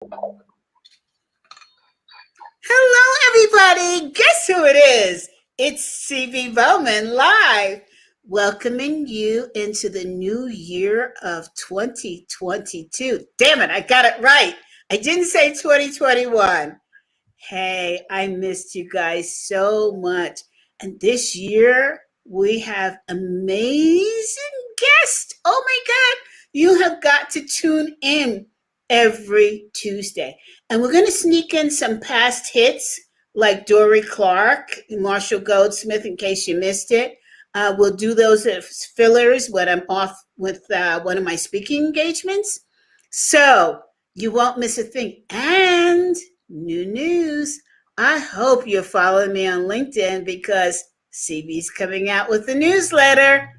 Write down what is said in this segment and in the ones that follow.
Hello, everybody. Guess who it is? It's Bwman live, welcoming you into the new year of 2022. Damn it, I got it right. I didn't say 2021. Hey, I missed you guys so much. And this year, we have amazing guests. Oh my God, you have got to tune in every Tuesday. And we're going to sneak in some past hits like Dory Clark, Marshall Goldsmith, in case you missed it. We'll do those as fillers when I'm off with one of my speaking engagements. So you won't miss a thing. And new news. I hope you're following me on LinkedIn because CB's coming out with a newsletter.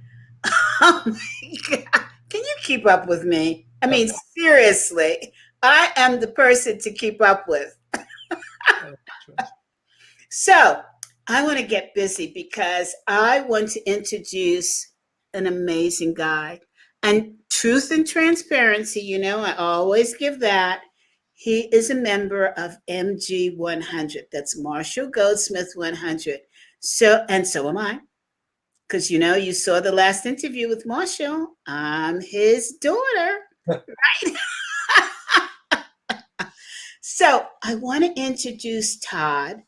Oh my God. Can you keep up with me? I mean, seriously, I am the person to keep up with. So I want to get busy because I want to introduce an amazing guy. And truth and transparency, I always give that. He is a member of MG 100. That's Marshall Goldsmith 100. So am I. Because you saw the last interview with Marshall. I'm his daughter, right? So I want to introduce Todd.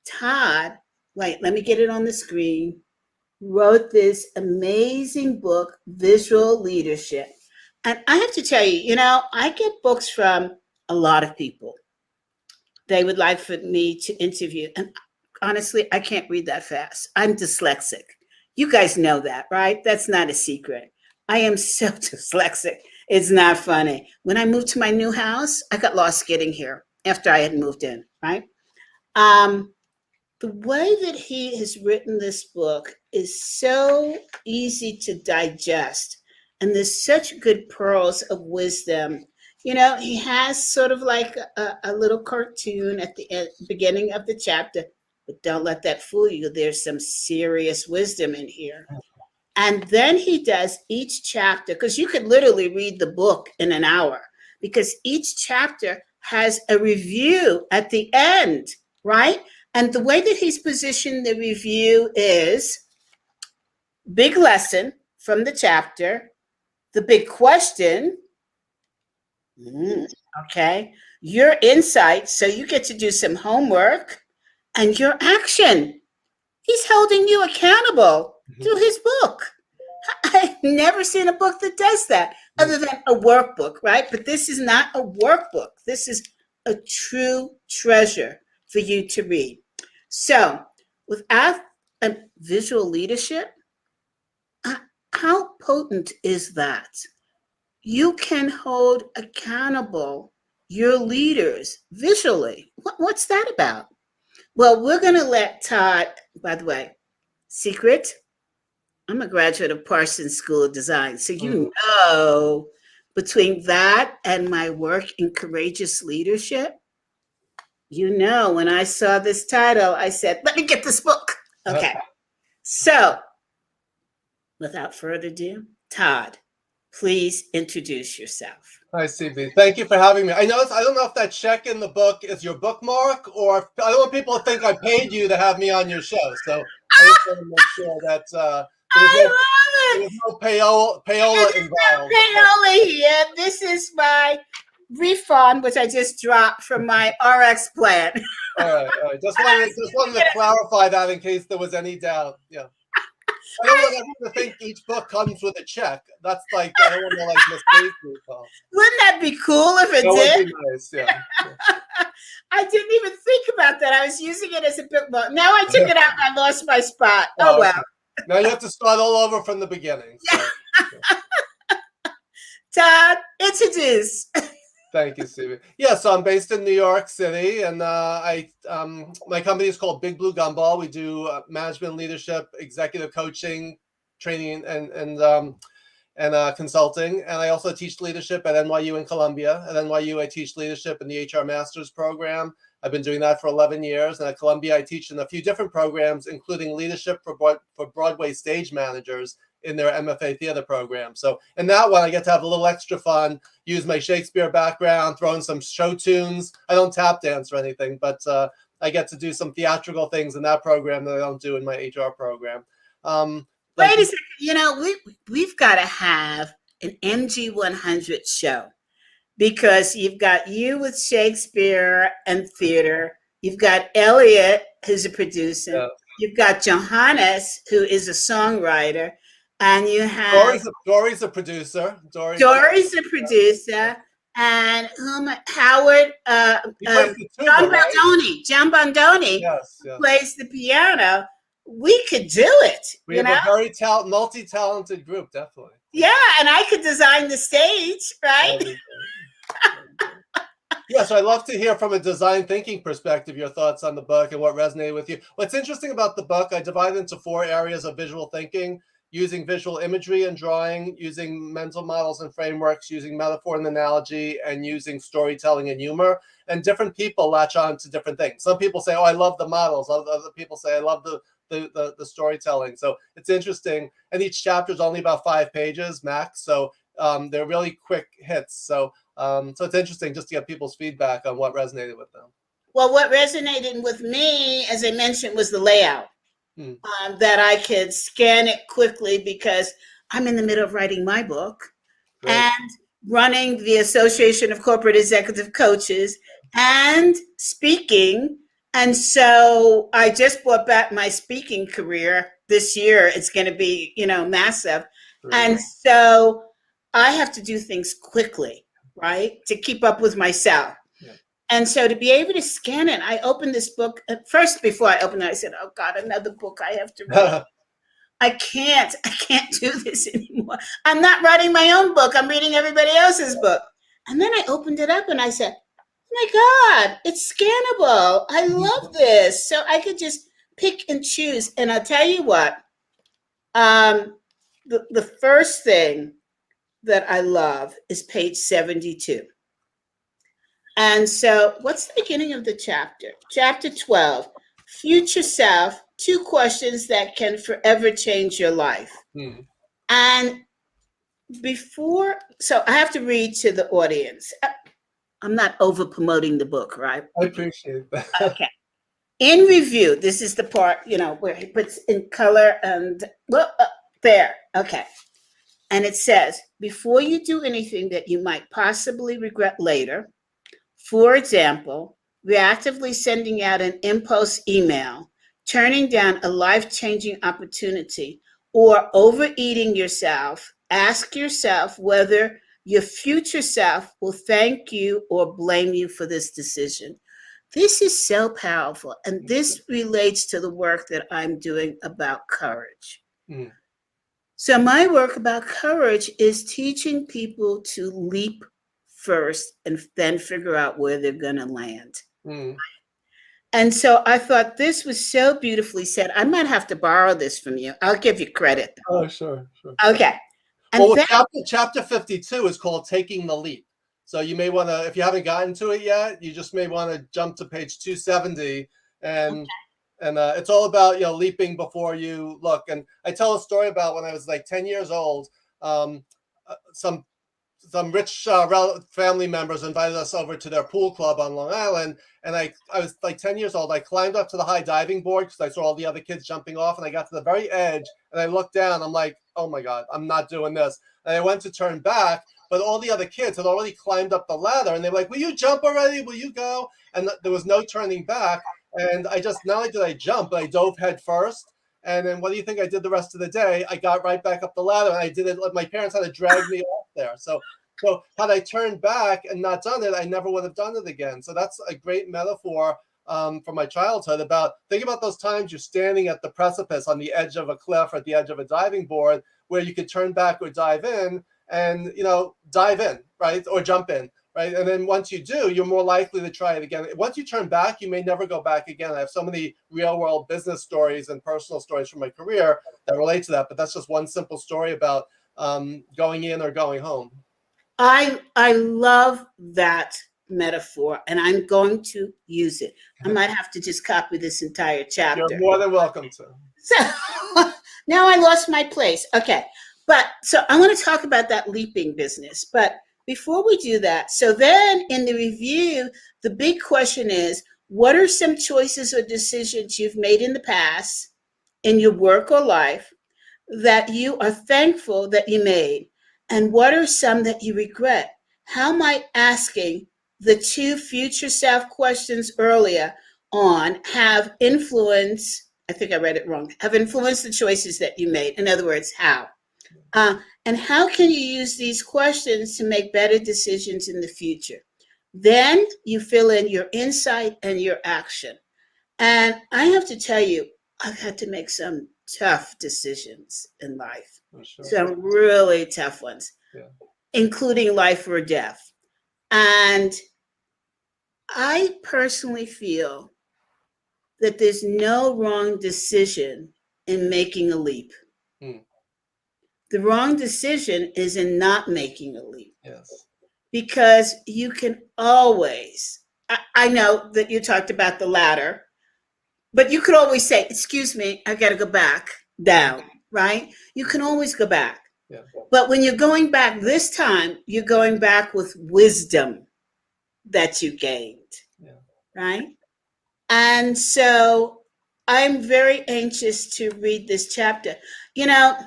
Todd, wait, let me get it on the screen. Wrote this amazing book, Visual Leadership. And I have to tell you, I get books from a lot of people. They would like for me to interview. And honestly, I can't read that fast. I'm dyslexic. You guys know that, right? That's not a secret. I am so dyslexic. It's not funny. When I moved to my new house, I got lost getting here after I had moved in, right? The way that he has written this book is so easy to digest. And there's such good pearls of wisdom. He has sort of like a little cartoon at the beginning of the chapter, but don't let that fool you. There's some serious wisdom in here. And then he does each chapter, because you could literally read the book in an hour, because each chapter has a review at the end, right? And the way that he's positioned the review is big lesson from the chapter, the big question, okay, your insight, so you get to do some homework, and your action. He's holding you accountable through his book. I've never seen a book that does that other than a workbook, right? But this is not a workbook. This is a true treasure for you to read. So without a visual leadership, how potent is that? You can hold accountable your leaders visually. What's that about? Well, we're going to let Todd, by the way, secret, I'm a graduate of Parsons School of Design. So between that and my work in courageous leadership, when I saw this title, I said, let me get this book. Okay. So without further ado, Todd, please introduce yourself. Hi, CB. Thank you for having me. I don't know if that check in the book is your bookmark, or I don't want people to think I paid you to have me on your show. So I just want to make sure that there's no payola involved. No payola here. This is my refund, which I just dropped from my RX plan. All right. Just wanted to clarify that in case there was any doubt. Yeah. I don't want everyone to think each book comes with a check. That's like, I don't want to mistake people. Wouldn't that be cool if it did? Would be nice, yeah. I didn't even think about that. I was using it as a bookmark. Now I took it out and I lost my spot. Oh, well. Okay. Now you have to start all over from the beginning. So. Todd, introduce. Thank you, Stevie. Yeah, so I'm based in New York City, and my company is called BigBlueGumball. We do management, leadership, executive coaching, training, and consulting. And I also teach leadership at NYU in Columbia. At NYU, I teach leadership in the HR Master's program. I've been doing that for 11 years. And at Columbia, I teach in a few different programs, including leadership for Broadway stage managers in their MFA theater program. So in that one, I get to have a little extra fun, use my Shakespeare background, throw in some show tunes. I don't tap dance or anything, but I get to do some theatrical things in that program that I don't do in my HR program. Wait a second. You know, we've got to have an MG 100 show, because you've got you with Shakespeare and theater. You've got Elliot, who's a producer. Yeah. You've got Johannes, who is a songwriter. And you have Dory's a producer. Dory's a producer. And Howard, John Bondoni yes. plays the piano. We could do it. We have a very multi-talented group, definitely. Yeah, and I could design the stage, right? Yeah, so I love to hear from a design thinking perspective your thoughts on the book and what resonated with you. What's interesting about the book, I divide into 4 areas of visual thinking: using visual imagery and drawing, using mental models and frameworks, using metaphor and analogy, and using storytelling and humor. And different people latch on to different things. Some people say, oh, I love the models. Other people say, I love the storytelling. So it's interesting. And each chapter is only about 5 pages max. So they're really quick hits. So it's interesting just to get people's feedback on what resonated with them. Well, what resonated with me, as I mentioned, was the layout. That I could scan it quickly, because I'm in the middle of writing my book. Great. And running the Association of Corporate Executive Coaches and speaking. And so I just brought back my speaking career this year. It's going to be, massive. Great. And so I have to do things quickly, right, to keep up with myself. Yeah. And so to be able to scan it, I opened this book. First, before I opened it, I said, oh God, another book I have to read. I can't do this anymore. I'm not writing my own book. I'm reading everybody else's book. And then I opened it up and I said, oh my God, it's scannable. I love this. So I could just pick and choose. And I'll tell you what, the first thing that I love is page 72. And so what's the beginning of the chapter? Chapter 12, Future Self, 2 questions that can forever change your life. And so I have to read to the audience. I'm not over promoting the book, right? I appreciate that. Okay. In review, this is the part, where he puts in color and, there. Okay. And it says, before you do anything that you might possibly regret later, for example, reactively sending out an impulse email, turning down a life-changing opportunity, or overeating yourself, ask yourself whether your future self will thank you or blame you for this decision. This is so powerful, and this relates to the work that I'm doing about courage. So my work about courage is teaching people to leap first and then figure out where they're going to land. And so I thought this was so beautifully said. I might have to borrow this from you. I'll give you credit. Oh, sure. Okay. And well, chapter 52 is called Taking the Leap. So you may want to, if you haven't gotten to it yet, you just may want to jump to page 270. And it's all about, leaping before you look. And I tell a story about when I was like 10 years old. Some rich family members invited us over to their pool club on Long Island. And I was like 10 years old. I climbed up to the high diving board because I saw all the other kids jumping off. And I got to the very edge and I looked down. I'm like, oh my God, I'm not doing this. And I went to turn back, but all the other kids had already climbed up the ladder. And they were like, will you jump already? Will you go? And there was no turning back. And not only did I jump, but I dove head first. And then what do you think I did the rest of the day? I got right back up the ladder and I did it. My parents had to drag me off there. So had I turned back and not done it, I never would have done it again. So that's a great metaphor from my childhood think about those times you're standing at the precipice on the edge of a cliff or at the edge of a diving board where you could turn back or dive in and, dive in, right? Or jump in, right? And then once you do, you're more likely to try it again. Once you turn back, you may never go back again. I have so many real world business stories and personal stories from my career that relate to that. But that's just one simple story about going in or going home. I love that metaphor, and I'm going to use it. I might have to just copy this entire chapter. You're more than welcome to. So now I lost my place. Okay. But so I want to talk about that leaping business. But before we do that, so then in the review, the big question is, what are some choices or decisions you've made in the past in your work or life that you are thankful that you made? And what are some that you regret? How might asking the two future self questions earlier on have influenced, I think I read it wrong, have influenced the choices that you made? In other words, how? And how can you use these questions to make better decisions in the future? Then you fill in your insight and your action. And I have to tell you, I've had to make some tough decisions in life, Sure. some really tough ones, including life or death. And I personally feel that there's no wrong decision in making a leap. The wrong decision is in not making a leap. Yes. Because you can always, I know that you talked about the ladder, but you could always say, excuse me, I got to go back down, right? You can always go back. Yeah. But when you're going back this time, you're going back with wisdom that you gained, right? And so I'm very anxious to read this chapter. You know,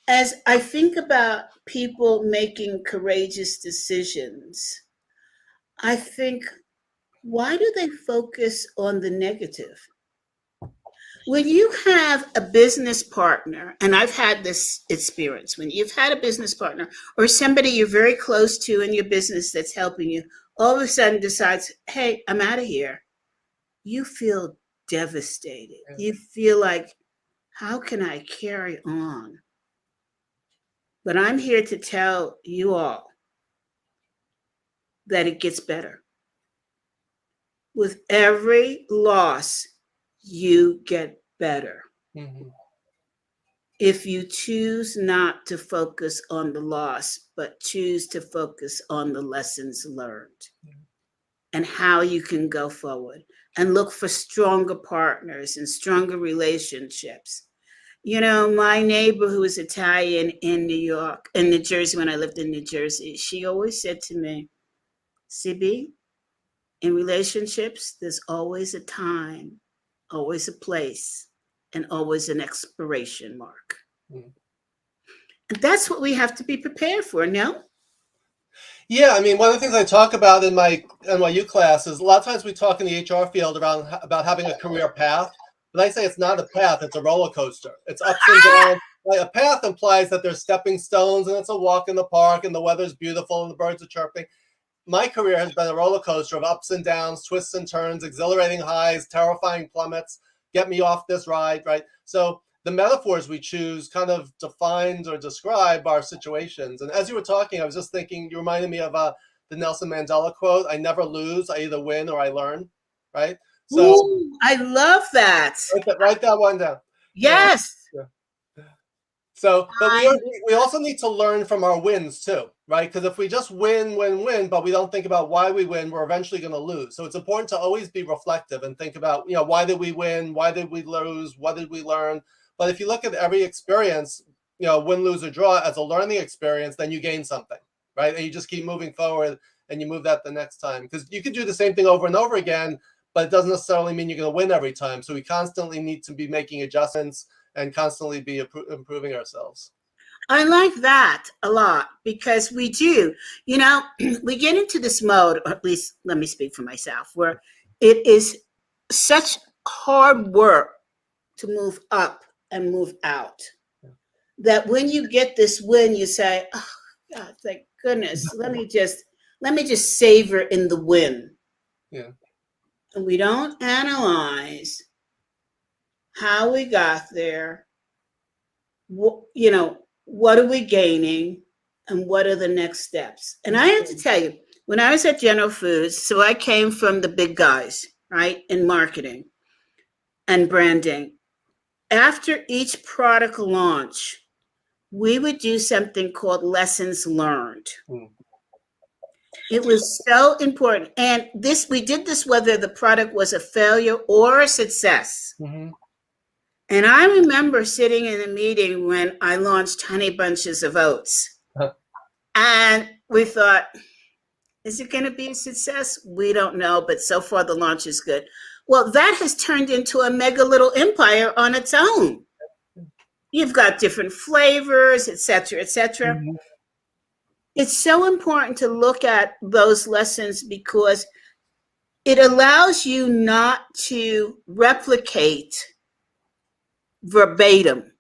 as I think about people making courageous decisions, I think, why do they focus on the negative? When you have a business partner, and I've had this experience, when you've had a business partner or somebody you're very close to in your business that's helping you, all of a sudden decides, hey, I'm out of here. You feel devastated. You feel like, how can I carry on? But I'm here to tell you all that it gets better. With every loss, you get better. If you choose not to focus on the loss, but choose to focus on the lessons learned and how you can go forward and look for stronger partners and stronger relationships. You know, my neighbor who was Italian in New Jersey, when I lived in New Jersey, she always said to me, CB, in relationships, there's always a time, always a place, and always an expiration mark. And that's what we have to be prepared for, no? Yeah, I mean, one of the things I talk about in my NYU class is a lot of times we talk in the HR field about having a career path, but I say it's not a path, it's a roller coaster. It's ups and downs. Like, a path implies that there's stepping stones and it's a walk in the park and the weather's beautiful and the birds are chirping. My career has been a roller coaster of ups and downs, twists and turns, exhilarating highs, terrifying plummets, get me off this ride, right? So the metaphors we choose kind of define or describe our situations. And as you were talking, I was just thinking, you reminded me of the Nelson Mandela quote, I never lose, I either win or I learn, right? So ooh, I love that. Write that one down. Yes. So, but we also need to learn from our wins too, right? Because if we just win, but we don't think about why we win, we're eventually going to lose. So it's important to always be reflective and think about, you know, why did we win? Why did we lose? What did we learn? But if you look at every experience, you know, win, lose, or draw as a learning experience, then you gain something, right? And you just keep moving forward and you move that the next time. Because you could do the same thing over and over again, but it doesn't necessarily mean you're going to win every time. So we constantly need to be making adjustments and constantly be improving ourselves. I like that a lot because we do, you know, we get into this mode, or at least let me speak for myself, where it is such hard work to move up and move out that when you get this win, you say, oh God, thank goodness, let me just savor in the win. Yeah. And we don't analyze how we got there, you know, what are we gaining and what are the next steps? And I have to tell you, when I was at General Foods, so I came from the big guys, right, in marketing and branding. After each product launch, we would do something called lessons learned. It was so important. And we did this whether the product was a failure or a success. And I remember sitting in a meeting when I launched Honey Bunches of Oats. And we thought, is it going to be a success? We don't know, but so far the launch is good. Well, that has turned into a mega little empire on its own. You've got different flavors, et cetera, et cetera. Mm-hmm. It's so important to look at those lessons because it allows you not to replicate verbatim.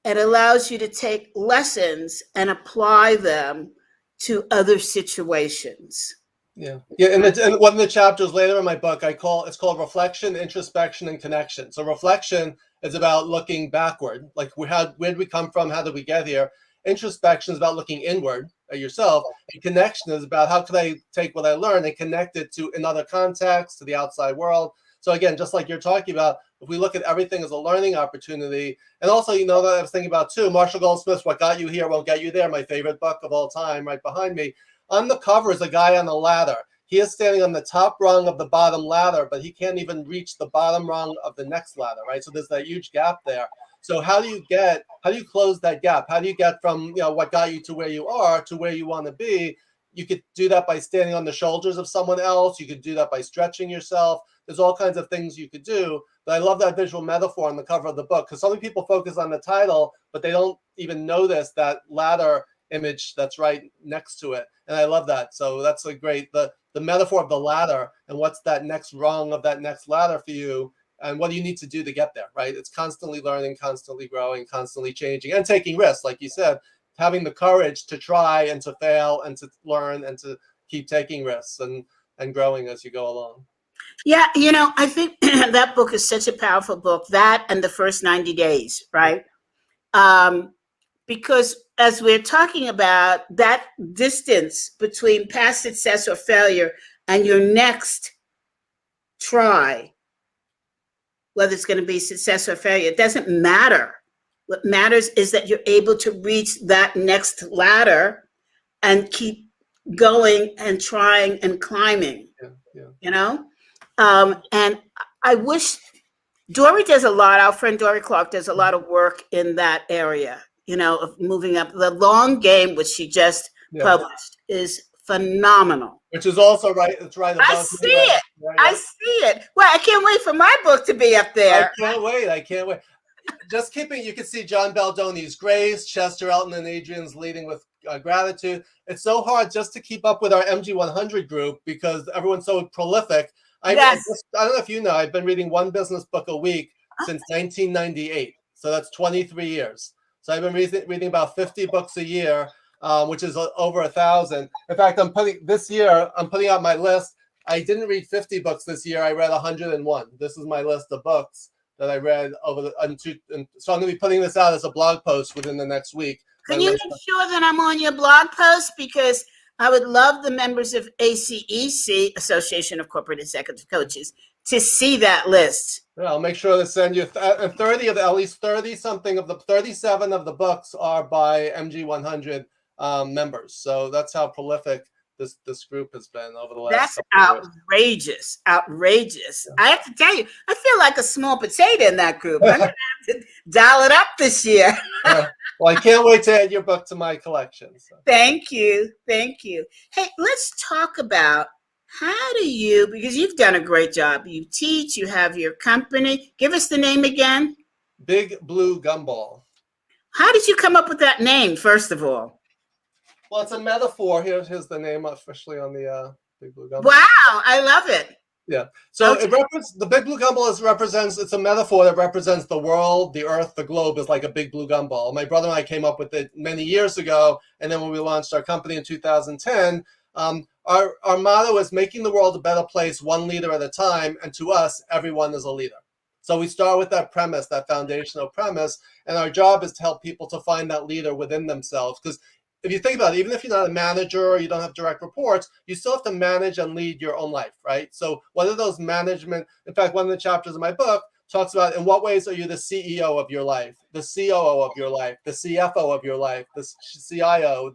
It allows you to take lessons and apply them to other situations. Yeah. And one of the chapters later in my book, it's called Reflection, Introspection, and Connection. So reflection is about looking backward, like where did we come from? How did we get here? Introspection is about looking inward at yourself. And connection is about how could I take what I learned and connect it to another context, to the outside world. So again, just like you're talking about, if we look at everything as a learning opportunity, and also, that I was thinking about too, Marshall Goldsmith's What Got You Here Won't Get You There, my favorite book of all time, right behind me. On the cover is a guy on a ladder. He is standing on the top rung of the bottom ladder, but he can't even reach the bottom rung of the next ladder, right? So there's that huge gap there. So how do you close that gap? How do you get from, what got you to where you are to where you want to be? You could do that by standing on the shoulders of someone else. You could do that by stretching yourself. There's all kinds of things you could do. But I love that visual metaphor on the cover of the book because so many people focus on the title, but they don't even notice that ladder image that's right next to it. And I love that. So that's a great, the metaphor of the ladder and what's that next rung of that next ladder for you and what do you need to do to get there, right? It's constantly learning, constantly growing, constantly changing and taking risks. Like you said, having the courage to try and to fail and to learn and to keep taking risks and growing as you go along. Yeah, I think that book is such a powerful book, that and The First 90 Days, right? Because as we're talking about that distance between past success or failure and your next try, whether it's going to be success or failure, it doesn't matter. What matters is that you're able to reach that next ladder and keep going and trying and climbing, and I wish Dory does a lot. Our friend Dory Clark does a lot of work in that area, of moving up. The Long Game, which she just published, is phenomenal. Which is also right. It's right. I see it. Right. I see it. Well, I can't wait for my book to be up there. I can't wait. Just keeping, you can see John Baldoni's Grace, Chester Elton and Adrian's Leading with Gratitude. It's so hard just to keep up with our MG100 group because everyone's so prolific. I don't know if you know, I've been reading one business book a week since 1998. So that's 23 years. So I've been reading about 50 books a year, which is over 1,000. In fact, I'm putting out my list. I didn't read 50 books this year. I read 101. This is my list of books that I read so I'm going to be putting this out as a blog post within the next week. Can you make sure that I'm on your blog post? Because I would love the members of ACEC, Association of Corporate Executive Coaches, to see that list. Yeah, I'll make sure to send you 30 of at least 30-something of the 37 of the books are by MG100 members. So that's how prolific this group has been over the last couple of years. Outrageous. Yeah. I have to tell you, I feel like a small potato in that group. I'm going to have to dial it up this year. Well, I can't wait to add your book to my collection. So. Thank you. Hey, let's talk about how do you, because you've done a great job. You teach, you have your company. Give us the name again. BigBlueGumball. How did you come up with that name, first of all? Well, it's a metaphor. Here's the name officially on the BigBlueGumball. Wow, I love it. Yeah. So the BigBlueGumball represents, it's a metaphor that represents the world, the earth, the globe is like a big blue gumball. My brother and I came up with it many years ago. And then when we launched our company in 2010, our motto is making the world a better place, one leader at a time. And to us, everyone is a leader. So we start with that premise, that foundational premise. And our job is to help people to find that leader within themselves. Because if you think about it, even if you're not a manager or you don't have direct reports, you still have to manage and lead your own life, right? So what are those management? In fact, one of the chapters of my book talks about in what ways are you the CEO of your life, the COO of your life, the CFO of your life, the CIO,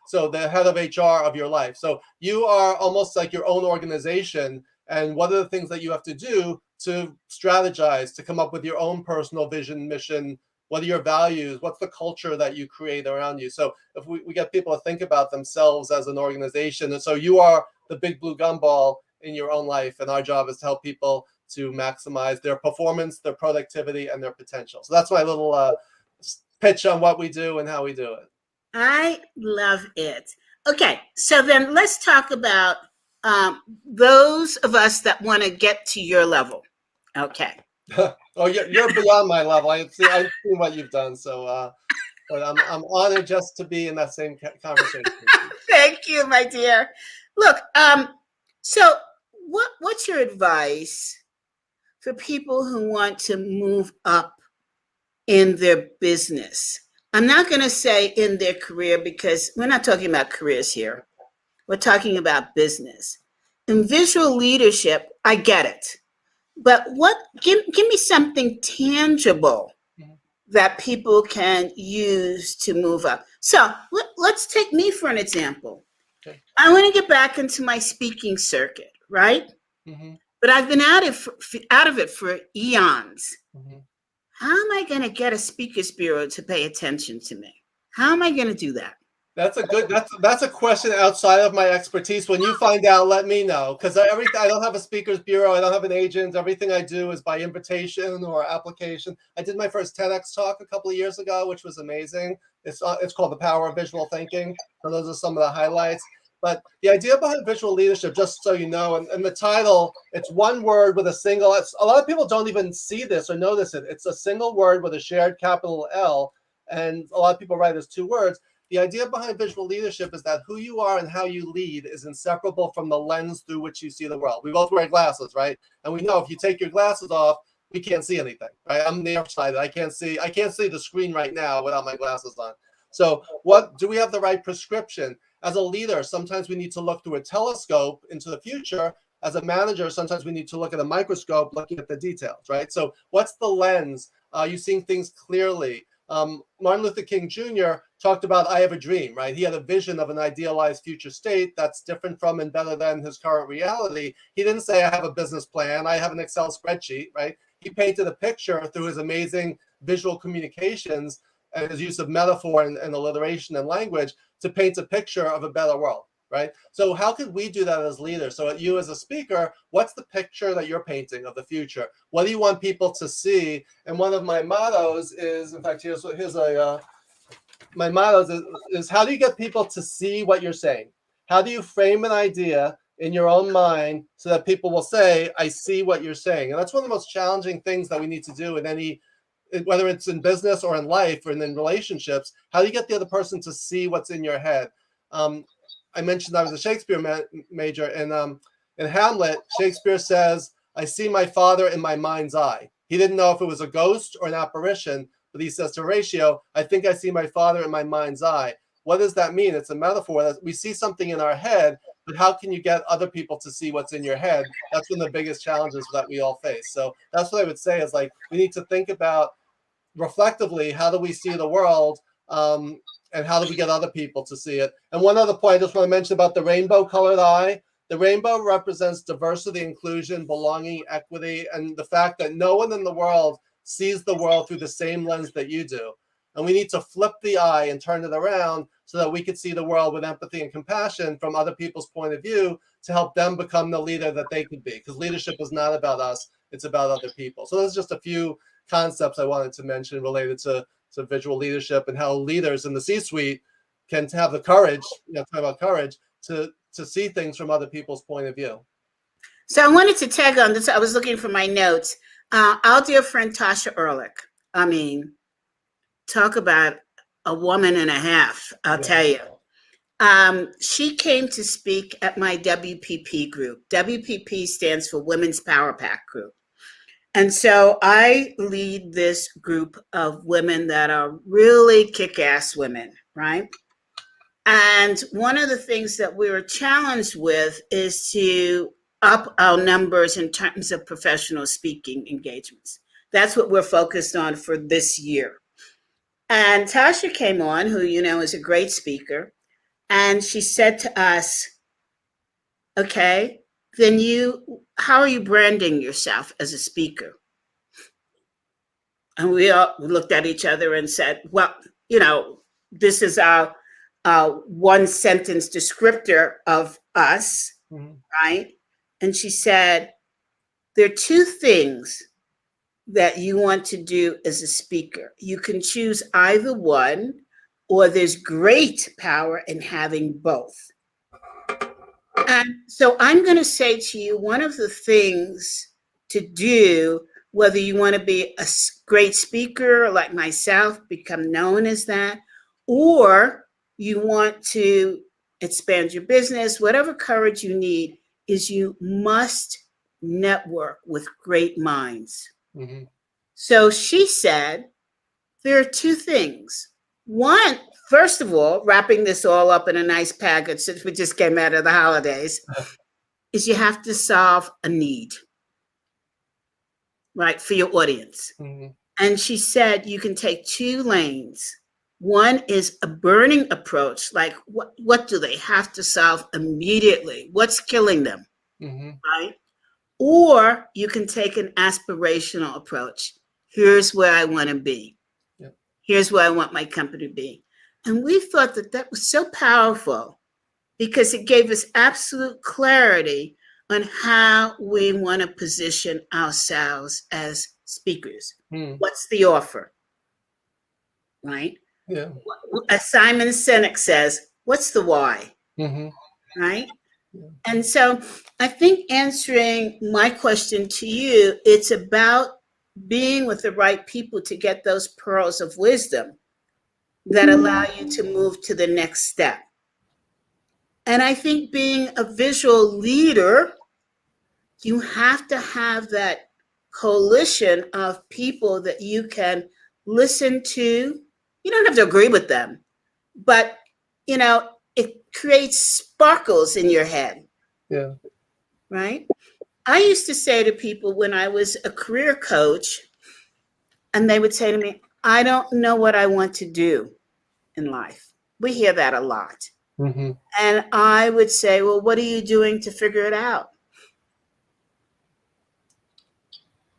so the head of HR of your life. So you are almost like your own organization, and what are the things that you have to do to strategize, to come up with your own personal vision, mission. What are your values? What's the culture that you create around you? So if we get people to think about themselves as an organization, and so you are the big blue gumball in your own life, and our job is to help people to maximize their performance, their productivity, and their potential. So that's my little pitch on what we do and how we do it. I love it. Okay, so then let's talk about those of us that want to get to your level. Okay. Oh, you're beyond my level. I've seen what you've done, so but I'm honored just to be in that same conversation. Thank you, my dear. Look, so what's your advice for people who want to move up in their business? I'm not going to say in their career, because we're not talking about careers here. We're talking about business. In visual leadership, I get it. But give me something tangible that people can use to move up. So let's take me for an example. Okay. I want to get back into my speaking circuit, right? Mm-hmm. But I've been out of it for eons. Mm-hmm. How am I going to get a speakers bureau to pay attention to me? How am I going to do that? That's a question outside of my expertise. When you find out, let me know, because I don't have a speakers bureau. I don't have an agent. Everything I do is by invitation or application. I did my first TEDx talk a couple of years ago, which was amazing. It's called The Power of Visual Thinking. So those are some of the highlights. But the idea behind visual leadership, just so you know, and the title, it's one word with a single. A lot of people don't even see this or notice it. It's a single word with a shared capital L, and a lot of people write it as two words. The idea behind visual leadership is that who you are and how you lead is inseparable from the lens through which you see the world. We both wear glasses, right? And we know if you take your glasses off, we can't see anything, right? I'm nearsighted. I can't see the screen right now without my glasses on. So do we have the right prescription? As a leader, sometimes we need to look through a telescope into the future. As a manager, sometimes we need to look at a microscope looking at the details, right? So what's the lens? Are you seeing things clearly? Martin Luther King Jr. talked about, I have a dream, right? He had a vision of an idealized future state that's different from and better than his current reality. He didn't say, I have a business plan, I have an Excel spreadsheet, right? He painted a picture through his amazing visual communications and his use of metaphor and alliteration and language to paint a picture of a better world, right? So how could we do that as leaders? So you as a speaker, what's the picture that you're painting of the future? What do you want people to see? And one of my mottos is, in fact, my mottos is how do you get people to see what you're saying? How do you frame an idea in your own mind so that people will say, I see what you're saying? And that's one of the most challenging things that we need to do in any, whether it's in business or in life or in relationships. How do you get the other person to see what's in your head? I mentioned I was a Shakespeare major, and in Hamlet, Shakespeare says, I see my father in my mind's eye. He didn't know if it was a ghost or an apparition, but he says to Horatio, I think I see my father in my mind's eye. What does that mean? It's a metaphor that we see something in our head, but how can you get other people to see what's in your head? That's one of the biggest challenges that we all face. So that's what I would say is, like, we need to think about reflectively, how do we see the world? And how do we get other people to see it? And one other point I just want to mention about the rainbow colored eye. The rainbow represents diversity, inclusion, belonging, equity, and the fact that no one in the world sees the world through the same lens that you do. And we need to flip the eye and turn it around so that we could see the world with empathy and compassion from other people's point of view to help them become the leader that they could be. Because leadership is not about us, it's about other people. So there's just a few concepts I wanted to mention related to visual leadership and how leaders in the C-suite can have the courage, talk about courage, to see things from other people's point of view. So I wanted to tag on this. I was looking for my notes. Our dear friend Tasha Ehrlich. I mean, talk about a woman and a half, I'll tell you. She came to speak at my WPP group. WPP stands for Women's Power Pack Group. And so I lead this group of women that are really kick-ass women, right? And one of the things that we were challenged with is to up our numbers in terms of professional speaking engagements. That's what we're focused on for this year. And Tasha came on, who is a great speaker, and she said to us, okay, then how are you branding yourself as a speaker? And we all looked at each other and said, well, this is our one sentence descriptor of us, right? And she said, there are two things that you want to do as a speaker. You can choose either one, or there's great power in having both. And so I'm going to say to you, one of the things to do, whether you want to be a great speaker like myself, become known as that, or you want to expand your business, whatever courage you need, is you must network with great minds. Mm-hmm. So she said, there are two things. One, first of all, wrapping this all up in a nice package since we just came out of the holidays, is you have to solve a need, right, for your audience. Mm-hmm. And she said you can take two lanes. One is a burning approach, like what do they have to solve immediately? What's killing them, right? Or you can take an aspirational approach. Here's where I want to be. Yep. Here's where I want my company to be. And we thought that was so powerful because it gave us absolute clarity on how we want to position ourselves as speakers. What's the offer? Right? Yeah. As Simon Sinek says, what's the why? Right? Yeah. And so I think answering my question to you, it's about being with the right people to get those pearls of wisdom that allow you to move to the next step. And I think being a visual leader, you have to have that coalition of people that you can listen to. You don't have to agree with them, but, it creates sparkles in your head. Yeah. Right? I used to say to people when I was a career coach, and they would say to me, I don't know what I want to do in life. We hear that a lot. Mm-hmm. And I would say, well, what are you doing to figure it out?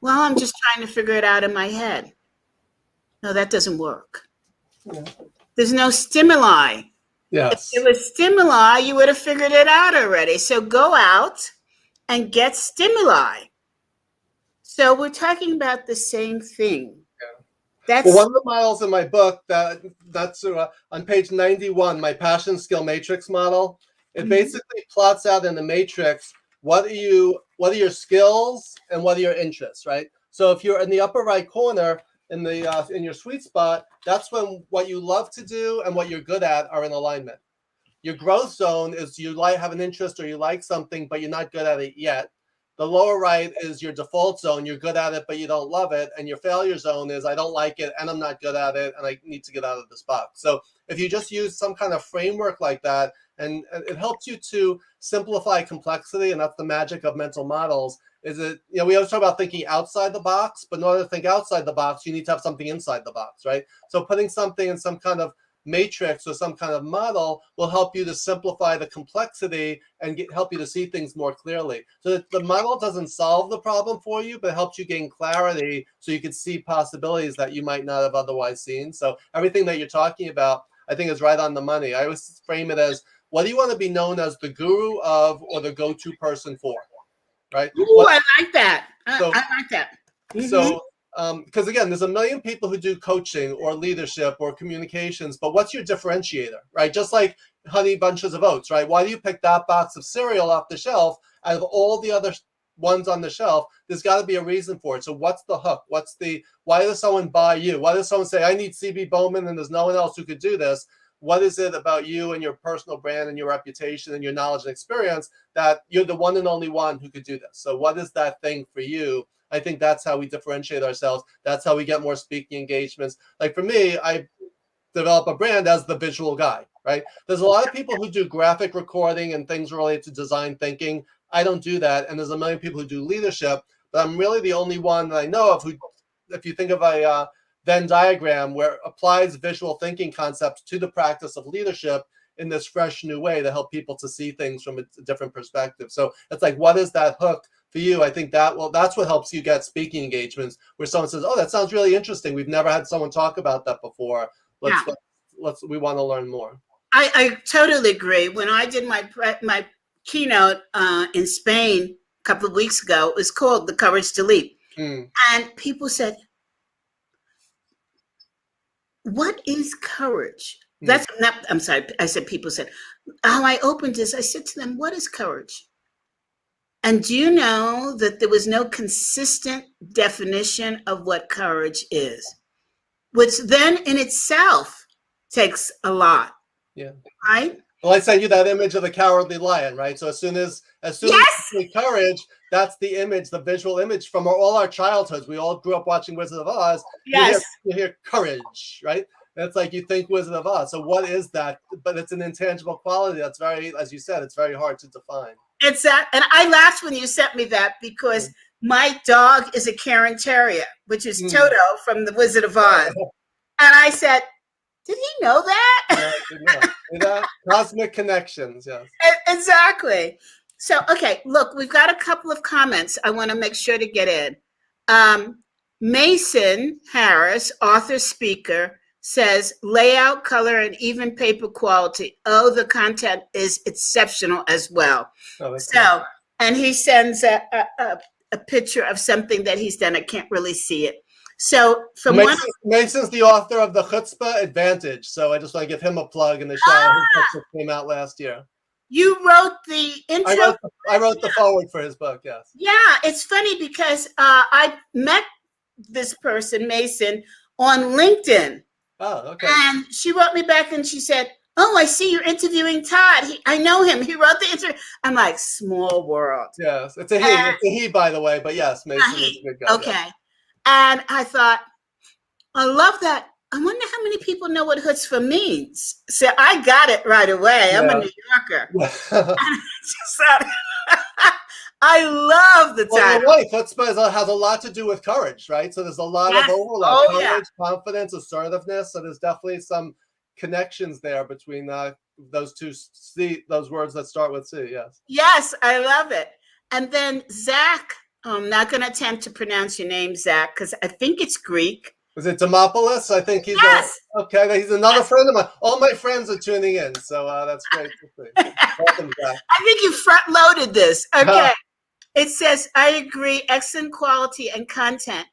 Well, I'm just trying to figure it out in my head. No, that doesn't work. Yeah. There's no stimuli. Yes. If it was stimuli, you would have figured it out already. So go out and get stimuli. So we're talking about the same thing. Yeah. Well, one of the models in my book that's on page 91, my passion skill matrix model. It basically plots out in the matrix what are your skills and what are your interests, right? So if you're in the upper right corner in your sweet spot, that's when what you love to do and what you're good at are in alignment. Your growth zone is you have an interest or you like something, but you're not good at it yet. The lower right is your default zone. You're good at it, but you don't love it. And your failure zone is I don't like it and I'm not good at it and I need to get out of this box. So if you just use some kind of framework like that, and it helps you to simplify complexity, and that's the magic of mental models, we always talk about thinking outside the box, but in order to think outside the box, you need to have something inside the box, right? So putting something in some kind of matrix or some kind of model will help you to simplify the complexity and help you to see things more clearly. So the model doesn't solve the problem for you, but it helps you gain clarity so you can see possibilities that you might not have otherwise seen. So everything that you're talking about, I think, is right on the money. I always frame it as, what do you want to be known as the guru of or the go-to person for, right? Ooh, I like that. I like that. Mm-hmm. So because again, there's a million people who do coaching or leadership or communications, but what's your differentiator, right? Just like Honey Bunches of Oats, right? Why do you pick that box of cereal off the shelf out of all the other ones on the shelf? There's got to be a reason for it. So what's the hook? Why does someone buy you? Why does someone say, I need CB Bwman and there's no one else who could do this? What is it about you and your personal brand and your reputation and your knowledge and experience that you're the one and only one who could do this? So what is that thing for you? I think that's how we differentiate ourselves. That's how we get more speaking engagements. Like for me, I develop a brand as the visual guy, right? There's a lot of people who do graphic recording and things related to design thinking. I don't do that. And there's a million people who do leadership, but I'm really the only one that I know of who, if you think of a Venn diagram where applies visual thinking concepts to the practice of leadership, in this fresh new way to help people to see things from a different perspective. So it's like, what is that hook for you? I think that's what helps you get speaking engagements where someone says, oh, that sounds really interesting. We've never had someone talk about that before. We want to learn more. I totally agree. When I did my keynote in Spain a couple of weeks ago, it was called The Courage to Leap. And people said, what is courage? That's not, I'm sorry, I said, people said, how I opened this, I said to them, what is courage? And do you know that there was no consistent definition of what courage is, which then in itself takes a lot. Yeah. Right? Well, I sent you that image of the cowardly lion, right? So as soon as Yes! you say courage, that's the image, the visual image from all our childhoods. We all grew up watching Wizard of Oz. Yes. You hear courage, right? And it's like you think Wizard of Oz. So what is that? But it's an intangible quality that's very, as you said, it's very hard to define. It's that, and I laughed when you sent me that because my dog is a Cairn Terrier, which is Toto from the Wizard of Oz. And I said, did he know that? Yeah, cosmic connections, yes. Exactly. So, okay, look, we've got a couple of comments I want to make sure to get in. Mason Harris, author, speaker, says layout, color, and even paper quality. Oh, the content is exceptional as well. Oh, so, nice. And he sends a picture of something that he's done. I can't really see it. So from Mason's the author of the Chutzpah Advantage. So I just want to give him a plug in the show. His book came out last year. You wrote the intro? I wrote the forward for his book, yes. Yeah, it's funny because I met this person, Mason, on LinkedIn. Oh, okay. And she wrote me back and she said, oh, I see you're interviewing Todd. I know him. He wrote the interview. I'm like, small world. Yes, it's a he. It's a he, by the way. But yes, Mason is a good guy. Okay. Yeah. And I thought, I love that. I wonder how many people know what chutzpah means. So I got it right away. I'm a New Yorker. And I just thought, I love the title. Well, chutzpah has a lot to do with courage, right? So there's a lot of overlap. Courage, confidence, assertiveness. So there's definitely some connections there between those two, those words that start with C, yes. Yes, I love it. And then Zach, I'm not going to attempt to pronounce your name, Zach, because I think it's Greek. Is it Demopoulos? I think he's okay. He's another friend of mine. All my friends are tuning in, so that's great to see. Welcome, Zach. I think you front-loaded this. Okay. It says, I agree, excellent quality and content.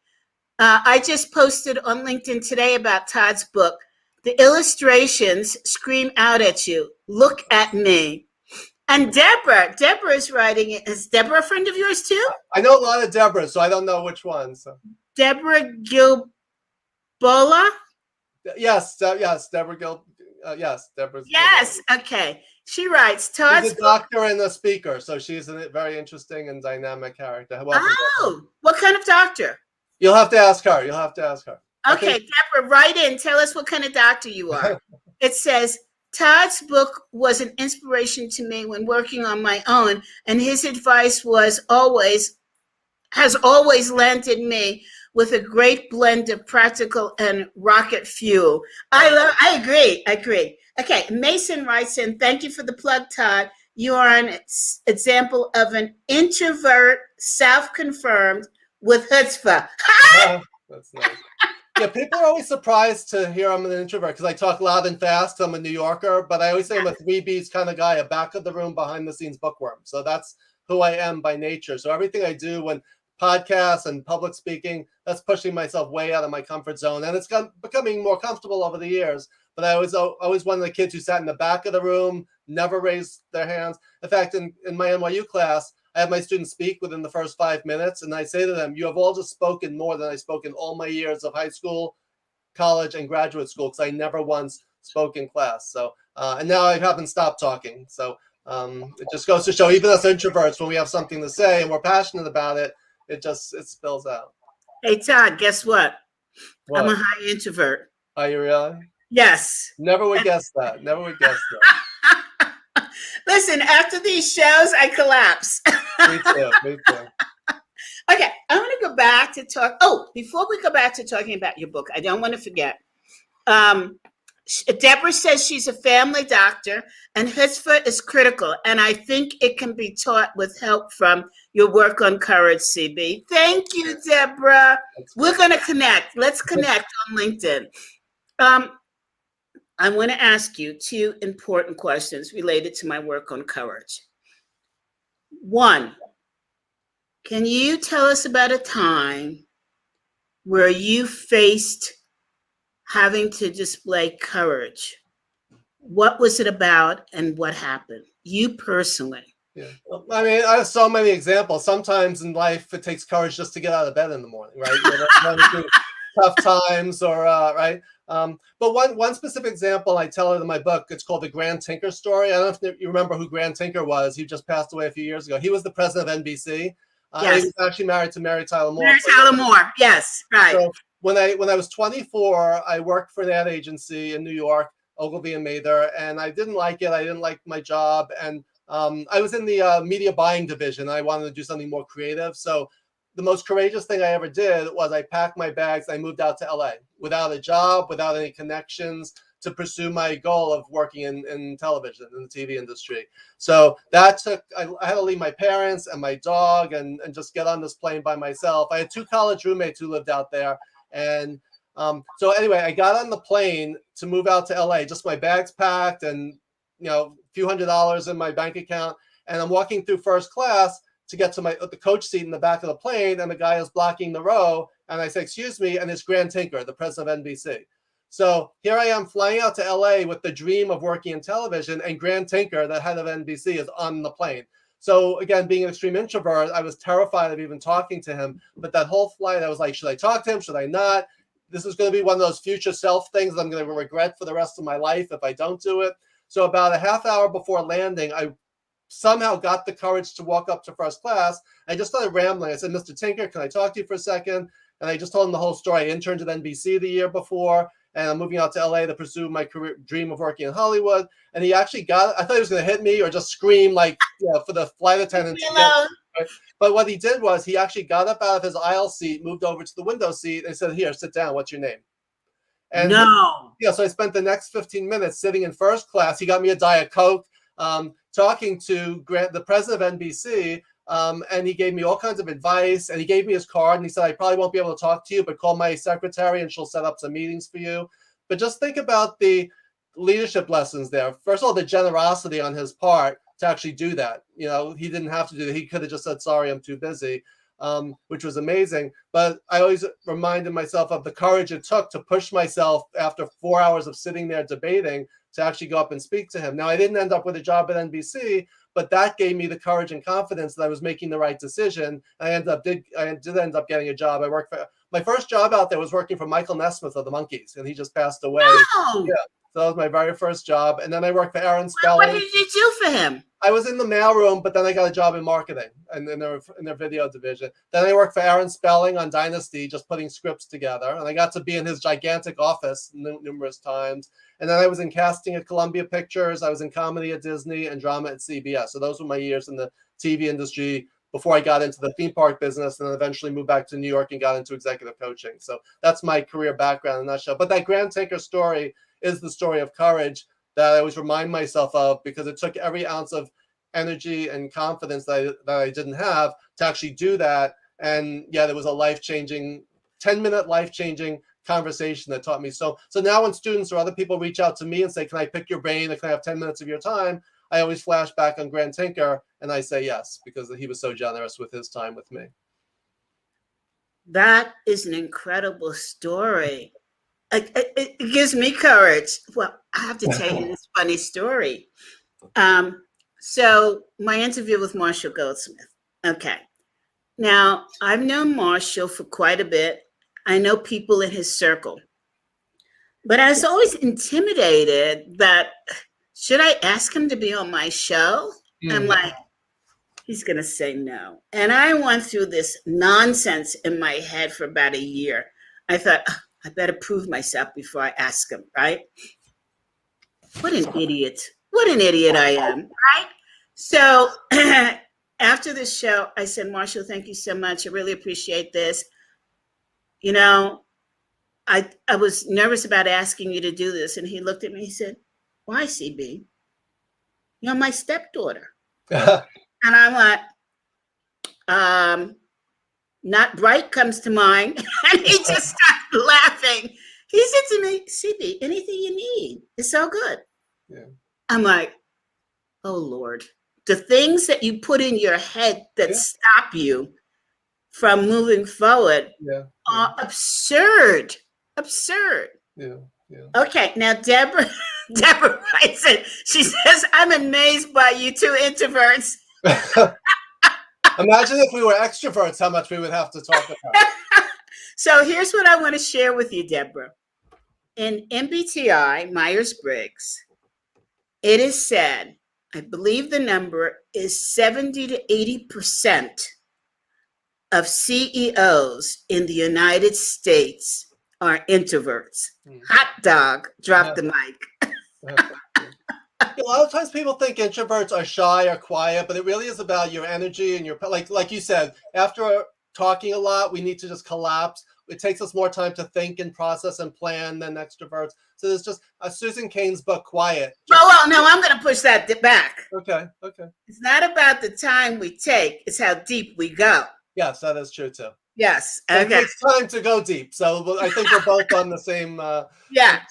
I just posted on LinkedIn today about Todd's book. The illustrations scream out at you. Look at me. And Deborah is writing it. Is Deborah a friend of yours too? I know a lot of Deborahs, so I don't know which one. So. Deborah Gilbola? Yes, Deborah Gil. Yes, Deborah's. Yes, okay. She writes, Todd's she's a doctor and a speaker, so she's a very interesting and dynamic character. Welcome, Deborah. What kind of doctor? You'll have to ask her. Okay, Deborah, write in. Tell us what kind of doctor you are. It says, Todd's book was an inspiration to me when working on my own, and his advice has always landed me with a great blend of practical and rocket fuel. I agree. Okay, Mason writes in, thank you for the plug, Todd. You are an example of an introvert, self-confirmed with chutzpah. That's nice. Yeah, people are always surprised to hear I'm an introvert because I talk loud and fast. I'm a New Yorker, but I always say I'm a 3Bs kind of guy, a back of the room, behind the scenes bookworm. So that's who I am by nature. So everything I do when podcasts and public speaking, that's pushing myself way out of my comfort zone. And it's becoming more comfortable over the years. But I was always one of the kids who sat in the back of the room, never raised their hands. In fact, in my NYU class, I have my students speak within the first 5 minutes, and I say to them, you have all just spoken more than I spoke in all my years of high school, college, and graduate school, because I never once spoke in class. So, and now I haven't stopped talking. So it just goes to show, even as introverts, when we have something to say and we're passionate about it, it spills out. Hey, Todd, guess what? I'm a high introvert. Are you really? Yes. Never would guess that. Listen, after these shows, I collapse. Me too. Okay, I want to go back to talk. Oh, before we go back to talking about your book, I don't want to forget. Deborah says she's a family doctor, and HISFA is critical. And I think it can be taught with help from your work on courage, CB. Thank you, Deborah. We're going to connect. Let's connect on LinkedIn. I want to ask you two important questions related to my work on courage. One, can you tell us about a time where you faced having to display courage? What was it about and what happened? You personally. Yeah. I mean, I have so many examples. Sometimes in life, it takes courage just to get out of bed in the morning, right? Going through tough times or, right? But one specific example I tell it in my book, it's called the Grand Tinker story. I don't know if you remember who Grand Tinker was. He just passed away a few years ago. He was the president of NBC. Yes. He was actually married to Mary Tyler Moore. Mary Tyler Moore, yes, right. So when I was 24, I worked for an ad agency in New York, Ogilvy and Mather, and I didn't like it. I didn't like my job, and I was in the media buying division. I wanted to do something more creative. So the most courageous thing I ever did was I packed my bags. I moved out to LA without a job, without any connections, to pursue my goal of working in television, in the TV industry. So that took, I had to leave my parents and my dog and just get on this plane by myself. I had 2 college roommates who lived out there. And so anyway, I got on the plane to move out to LA, just my bags packed and, a few $100s in my bank account. And I'm walking through first class to get to the coach seat in the back of the plane. And the guy is blocking the row. And I say, excuse me. And it's Grant Tinker, the president of NBC. So here I am flying out to LA with the dream of working in television, and Grant Tinker, the head of NBC, is on the plane. So again, being an extreme introvert, I was terrified of even talking to him. But that whole flight, I was like, should I talk to him? Should I not? This is going to be one of those future self things that I'm going to regret for the rest of my life if I don't do it. So about a half hour before landing, I somehow got the courage to walk up to first class. I just started rambling. I said, Mr. Tinker, can I talk to you for a second? And I just told him the whole story. I interned at NBC the year before, and I'm moving out to LA to pursue my career dream of working in Hollywood. And he actually got it. I thought he was going to hit me or just scream like, for the flight attendant. Right? But what he did was he actually got up out of his aisle seat, moved over to the window seat, and said, here, sit down. What's your name? And no. So I spent the next 15 minutes sitting in first class. He got me a Diet Coke, talking to Grant, the president of NBC, and he gave me all kinds of advice, and he gave me his card, and he said, I probably won't be able to talk to you, but call my secretary and she'll set up some meetings for you. But just think about the leadership lessons there. First of all, the generosity on his part to actually do that. He didn't have to do that. He could have just said, sorry, I'm too busy, which was amazing. But I always reminded myself of the courage it took to push myself after 4 hours of sitting there debating to actually go up and speak to him. Now, I didn't end up with a job at NBC, but that gave me the courage and confidence that I was making the right decision. I did end up getting a job. I worked for, my first job out there was working for Michael Nesmith of the Monkees, and he just passed away. Oh. Yeah. So that was my very first job. And then I worked for Aaron Spelling. What did you do for him? I was in the mailroom, but then I got a job in marketing and in their video division. Then I worked for Aaron Spelling on Dynasty, just putting scripts together. And I got to be in his gigantic office numerous times. And then I was in casting at Columbia Pictures. I was in comedy at Disney and drama at CBS. So those were my years in the TV industry before I got into the theme park business and then eventually moved back to New York and got into executive coaching. So that's my career background in a nutshell. But that Grant Tinker story is the story of courage that I always remind myself of, because it took every ounce of energy and confidence that I didn't have to actually do that. And yeah, there was a 10-minute life-changing conversation that taught me. So now when students or other people reach out to me and say, can I pick your brain? Or can I have 10 minutes of your time? I always flash back on Grant Tinker and I say yes, because he was so generous with his time with me. That is an incredible story. It gives me courage. Well, I have to tell you this funny story. So my interview with Marshall Goldsmith. Okay. Now, I've known Marshall for quite a bit. I know people in his circle. But I was always intimidated that, should I ask him to be on my show? I'm like, he's going to say no. And I went through this nonsense in my head for about a year. I thought, I better prove myself before I ask him, right? What an idiot. What an idiot I am, right? So after the show, I said, Marshall, thank you so much. I really appreciate this. I was nervous about asking you to do this. And he looked at me, he said, why, CB? You're my stepdaughter. And I'm like, not bright comes to mind. And he just started laughing. He said to me, CB, anything you need. It's so good. Yeah. I'm like, oh, Lord. The things that you put in your head that stop you from moving forward are absurd. Absurd. Yeah. Yeah. Okay, now Deborah writes it. She says, I'm amazed by you two introverts. Imagine if we were extroverts, how much we would have to talk about. So here's what I want to share with you, Deborah. In MBTI, Myers-Briggs, it is said, I believe the number is 70 to 80% of CEOs in the United States are introverts. Hot dog, drop the mic. A lot of times people think introverts are shy or quiet, but it really is about your energy and your, like you said, after talking a lot, we need to just collapse. It takes us more time to think and process and plan than extroverts. So there's just Susan Cain's book, Quiet. Well, no, I'm going to push that back. Okay. It's not about the time we take, it's how deep we go. Yes, that is true too. Yes. Okay. It takes time to go deep. So I think we're both on the same. Yeah.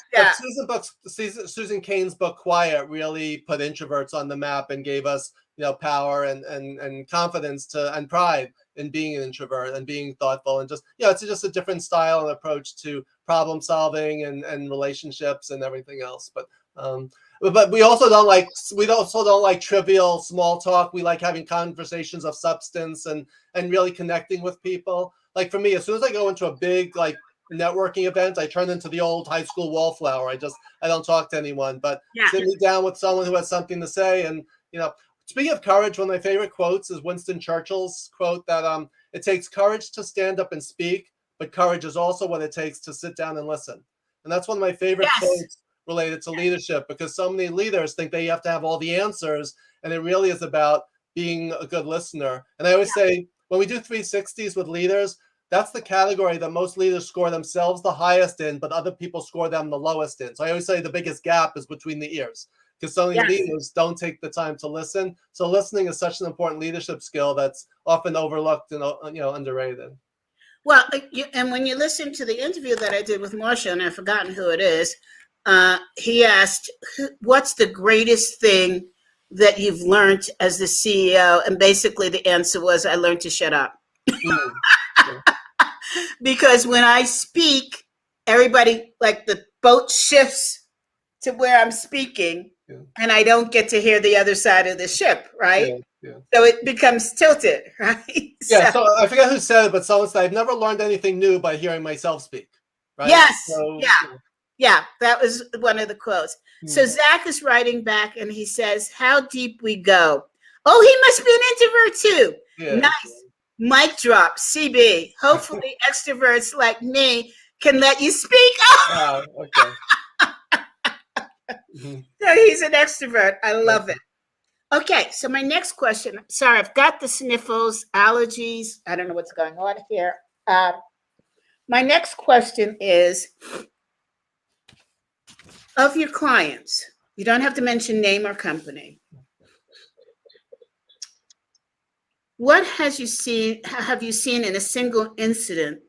Susan Cain's book, Quiet, really put introverts on the map and gave us, power and confidence and pride in being an introvert and being thoughtful and just, it's just a different style and approach to problem solving and relationships and everything else. But we also don't like trivial small talk. We like having conversations of substance and really connecting with people. Like for me, as soon as I go into a big networking event, I turn into the old high school wallflower. I don't talk to anyone, but sit me down with someone who has something to say. And speaking of courage, one of my favorite quotes is Winston Churchill's quote that it takes courage to stand up and speak, but courage is also what it takes to sit down and listen. And that's one of my favorite quotes related to leadership, because so many leaders think they have to have all the answers, and it really is about being a good listener. And I always say, when we do 360s with leaders, that's the category that most leaders score themselves the highest in, but other people score them the lowest in. So I always say the biggest gap is between the ears, because so many leaders don't take the time to listen. So listening is such an important leadership skill that's often overlooked and underrated. Well, and when you listen to the interview that I did with Marshall, and I've forgotten who it is, he asked, what's the greatest thing that you've learned as the CEO? And basically the answer was, I learned to shut up. Because when I speak, everybody, the boat shifts to where I'm speaking, and I don't get to hear the other side of the ship, right? So it becomes tilted, right? So I forget who said it, but someone said, I've never learned anything new by hearing myself speak, right? Yes, yeah, that was one of the quotes. So Zach is writing back, and he says, how deep we go. Oh, he must be an introvert too. Nice. Mic drop, CB. Hopefully extroverts like me can let you speak. Oh, okay. So he's an extrovert. I love it. Okay, so my next question. Sorry, I've got the sniffles, allergies. I don't know what's going on here. My next question is, of your clients, you don't have to mention name or company. What have you seen in a single incident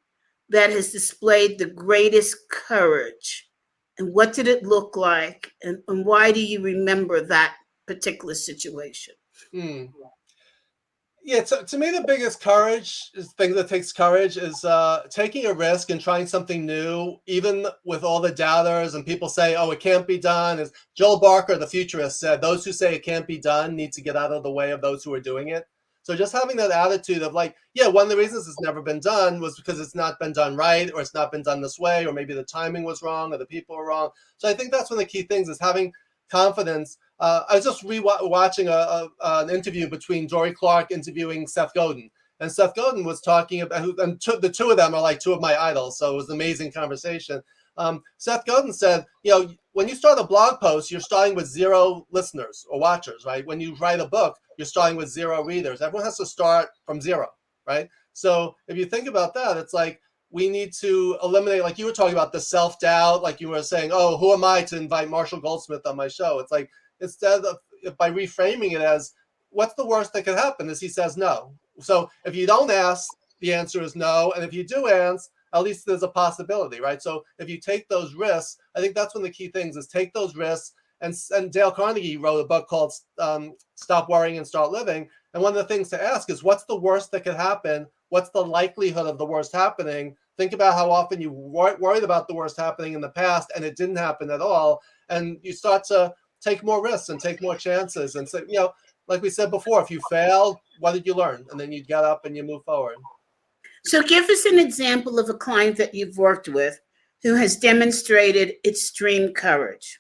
that has displayed the greatest courage? And what did it look like? And why do you remember that particular situation? Yeah, to me, the biggest thing that takes courage is taking a risk and trying something new, even with all the doubters and people say, oh, it can't be done. As Joel Barker, the futurist, said, those who say it can't be done need to get out of the way of those who are doing it. So just having that attitude of one of the reasons it's never been done was because it's not been done right, or it's not been done this way, or maybe the timing was wrong, or the people are wrong. So I think that's one of the key things, is having confidence. I was just watching an interview between Dory Clark interviewing Seth Godin. And Seth Godin was talking about, and the two of them are two of my idols. So it was an amazing conversation. Seth Godin said, when you start a blog post, you're starting with 0 listeners or watchers, right? When you write a book, you're starting with 0 readers. Everyone has to start from 0, right? So if you think about that, it's we need to eliminate, like you were talking about, the self-doubt, like you were saying, oh, who am I to invite Marshall Goldsmith on my show? It's like, instead of, by reframing it as, what's the worst that could happen is he says no. So if you don't ask, the answer is no. And if you do ask, at least there's a possibility, right? So if you take those risks, I think that's one of the key things, is take those risks. And Dale Carnegie wrote a book called Stop Worrying and Start Living. And one of the things to ask is, what's the worst that could happen? What's the likelihood of the worst happening? Think about how often you worried about the worst happening in the past and it didn't happen at all. And you start to take more risks and take more chances. And so, like we said before, if you fail, what did you learn? And then you get up and you move forward. So give us an example of a client that you've worked with who has demonstrated extreme courage.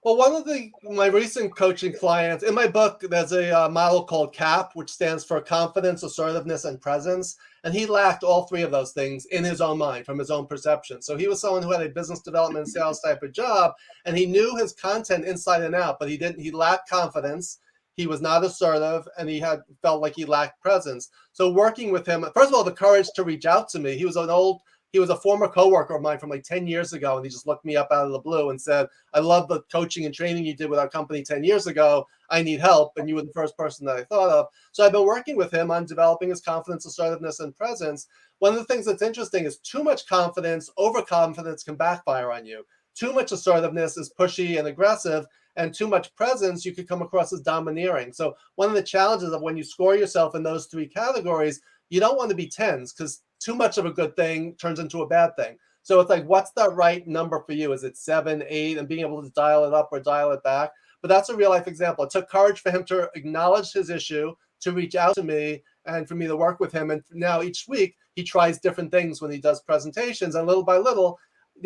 Well, one of my recent coaching clients, in my book, there's a model called CAP, which stands for confidence, assertiveness, and presence. And he lacked all three of those things in his own mind, from his own perception. So he was someone who had a business development sales type of job, and he knew his content inside and out, but he lacked confidence. He was not assertive, and he felt like he lacked presence. So working with him, first of all, the courage to reach out to me. He was a former coworker of mine from like 10 years ago, and he just looked me up out of the blue and said, I love the coaching and training you did with our company 10 years ago. I need help, and you were the first person that I thought of. So I've been working with him on developing his confidence, assertiveness, and presence. One of the things that's interesting is too much confidence, overconfidence can backfire on you. Too much assertiveness is pushy and aggressive, and too much presence, you could come across as domineering. So one of the challenges of when you score yourself in those three categories, you don't want to be 10s, because too much of a good thing turns into a bad thing. So it's like, what's the right number for you? Is it 7, 8, and being able to dial it up or dial it back? But that's a real life example. It took courage for him to acknowledge his issue, to reach out to me, and for me to work with him. And now each week he tries different things when he does presentations, and little by little,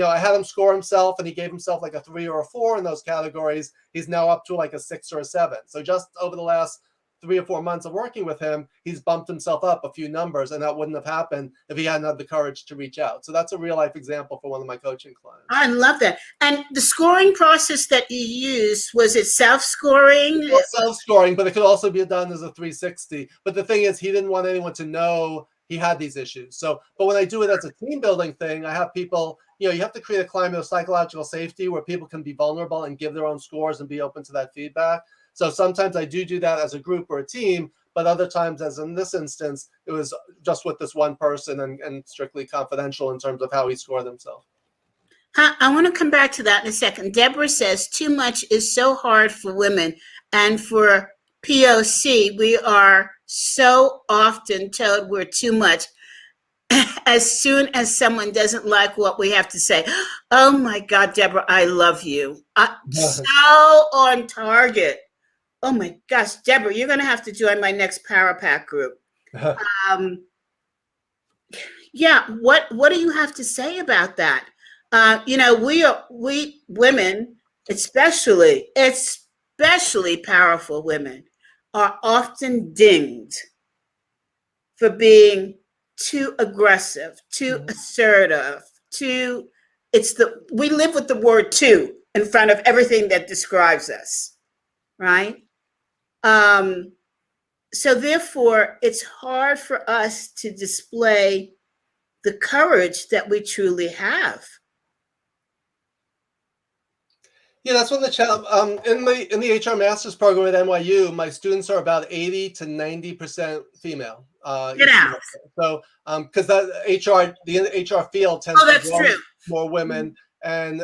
I had him score himself, and he gave himself like a 3 or a 4 in those categories. He's now up to like a 6 or a 7. So just over the last 3 or 4 months of working with him, he's bumped himself up a few numbers, and that wouldn't have happened if he hadn't had the courage to reach out. So that's a real life example for one of my coaching clients. I love that. And the scoring process that you used, was it self-scoring? It was self-scoring, but it could also be done as a 360. But the thing is, he didn't want anyone to know he had these issues. So, but when I do it as a team building thing, I have people, you have to create a climate of psychological safety where people can be vulnerable and give their own scores and be open to that feedback. So sometimes I do that as a group or a team, but other times, as in this instance, it was just with this one person and strictly confidential in terms of how he scored himself. I want to come back to that in a second. Deborah says too much is so hard for women, and for POC, we are so often told we're too much. As soon as someone doesn't like what we have to say, oh my God, Deborah, I love you. So on target. Oh my gosh, Deborah, you're going to have to join my next Power Pack group. Yeah, what do you have to say about that? We women, especially powerful women, are often dinged for being too aggressive, too assertive, we live with the word "too" in front of everything that describes us, right? So therefore, it's hard for us to display the courage that we truly have. Yeah, that's one of the challenges. In the HR Master's program at NYU, my students are about 80 to 90% female. Get out. So, because the HR field tends to grow more women, and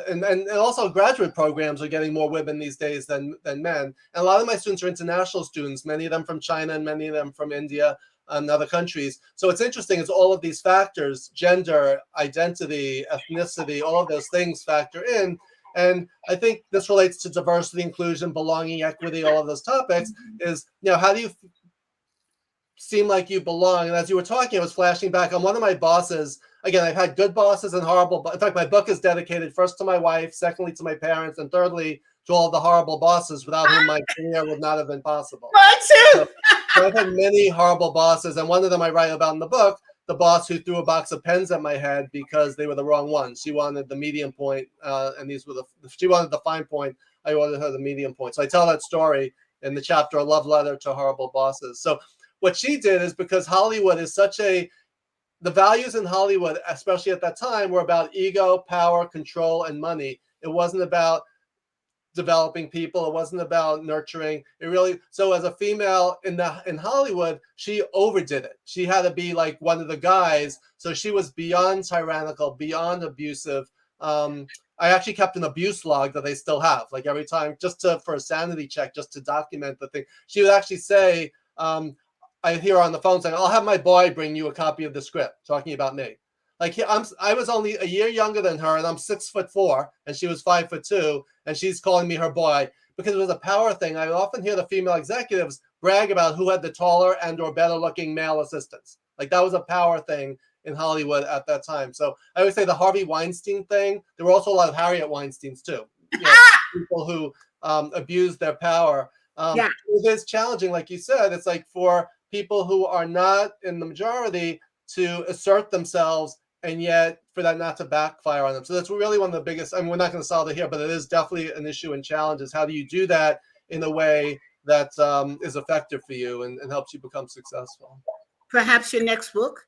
also graduate programs are getting more women these days than men. And a lot of my students are international students, many of them from China and many of them from India and other countries. So it's interesting, it's all of these factors, gender, identity, ethnicity, all of those things factor in. And I think this relates to diversity, inclusion, belonging, equity, all of those topics is, how do you seem like you belong? And as you were talking, I was flashing back on one of my bosses. Again, I've had good bosses and horrible. In fact, my book is dedicated first to my wife, secondly to my parents, and thirdly to all the horrible bosses without whom my career would not have been possible. Mine too. So I've had many horrible bosses, and one of them I write about in the book. The boss who threw a box of pens at my head because they were the wrong ones. She wanted the medium point, and she wanted the fine point. I ordered her the medium point. So I tell that story in the chapter, A Love Letter to Horrible Bosses. So what she did is, because Hollywood is such a the values in Hollywood, especially at that time, were about ego, power, control, and money. It wasn't about developing people. It wasn't about nurturing. It really, so as a female in Hollywood, she overdid it. She had to be like one of the guys. So she was beyond tyrannical, beyond abusive. I actually kept an abuse log that they still have. Like every time, for a sanity check, just to document the thing. She would actually say, I hear her on the phone saying, "I'll have my boy bring you a copy of the script," talking about me. Like I was only a year younger than her, and I'm 6'4", and she was 5'2", and she's calling me her boy because it was a power thing. I often hear the female executives brag about who had the taller and/or better-looking male assistants. Like that was a power thing in Hollywood at that time. So I would say the Harvey Weinstein thing. There were also a lot of Harriet Weinsteins too. You know, people who abused their power. It is challenging, like you said. It's like for people who are not in the majority to assert themselves, and yet for that not to backfire on them. So that's really one of the biggest, I mean, we're not going to solve it here, but it is definitely an issue and challenge is how do you do that in a way that is effective for you and helps you become successful. Perhaps your next book?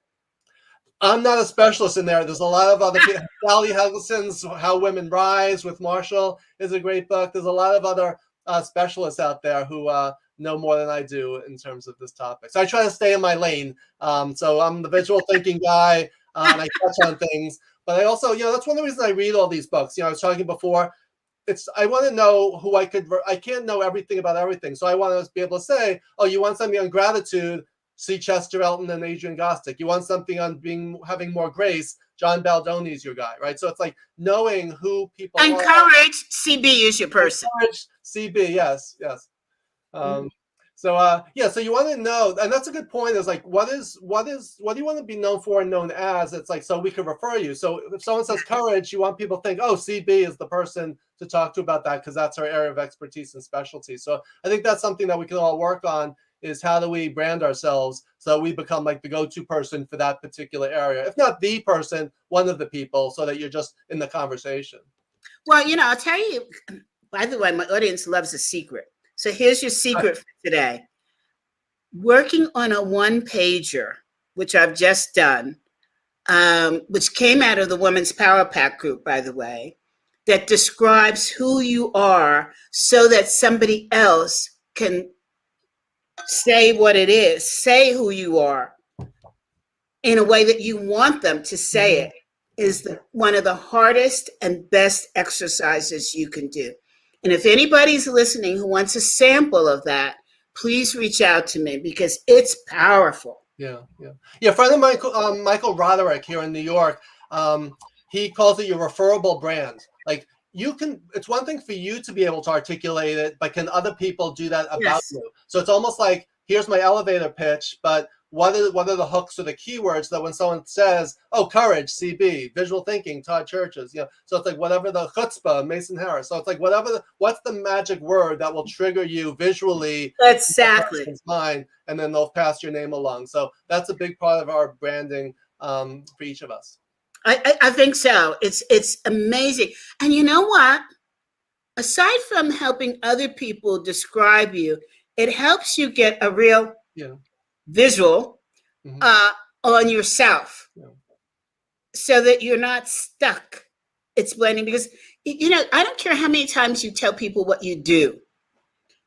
I'm not a specialist in there. There's a lot of other people. Sally Helgeson's How Women Rise with Marshall is a great book. There's a lot of other specialists out there who know more than I do in terms of this topic. So I try to stay in my lane. So I'm the visual thinking guy, and I touch on things. But I also, that's one of the reasons I read all these books. I was talking before, I want to know who I can't know everything about everything. So I want to be able to say, oh, you want something on gratitude? See Chester Elton and Adrian Gostick. You want something on having more grace? John Baldoni's your guy, right? So it's like knowing who people are. Courage, CB is your person. Courage, CB, yes. So you want to know, and that's a good point. Is like, what do you want to be known for and known as? It's like, so we could refer you. So if someone says courage, you want people to think, oh, CB is the person to talk to about that because that's our area of expertise and specialty. So I think that's something that we can all work on. Is how do we brand ourselves so we become like the go-to person for that particular area? If not the person, one of the people, so that you're just in the conversation. Well, I'll tell you, by the way, my audience loves a secret. So here's your secret for today. Working on a one-pager, which I've just done, which came out of the Women's Power Pack group, by the way, that describes who you are so that somebody else can say what it is, say who you are in a way that you want them to say it is one of the hardest and best exercises you can do. And if anybody's listening who wants a sample of that, please reach out to me because it's powerful. Yeah. A friend of Michael Roderick here in New York, he calls it your referable brand. Like it's one thing for you to be able to articulate it, but can other people do that about you? So it's almost like, here's my elevator pitch, but what are the hooks or the keywords that when someone says, oh, courage, CB, visual thinking, Todd Cherches, so it's like whatever the chutzpah, Mason Harris. So it's like what's the magic word that will trigger you visually? Exactly. In mind, and then they'll pass your name along. So that's a big part of our branding for each of us. I think so. It's amazing. And you know what? Aside from helping other people describe you, it helps you get a real visual on yourself so that you're not stuck explaining. Because, I don't care how many times you tell people what you do.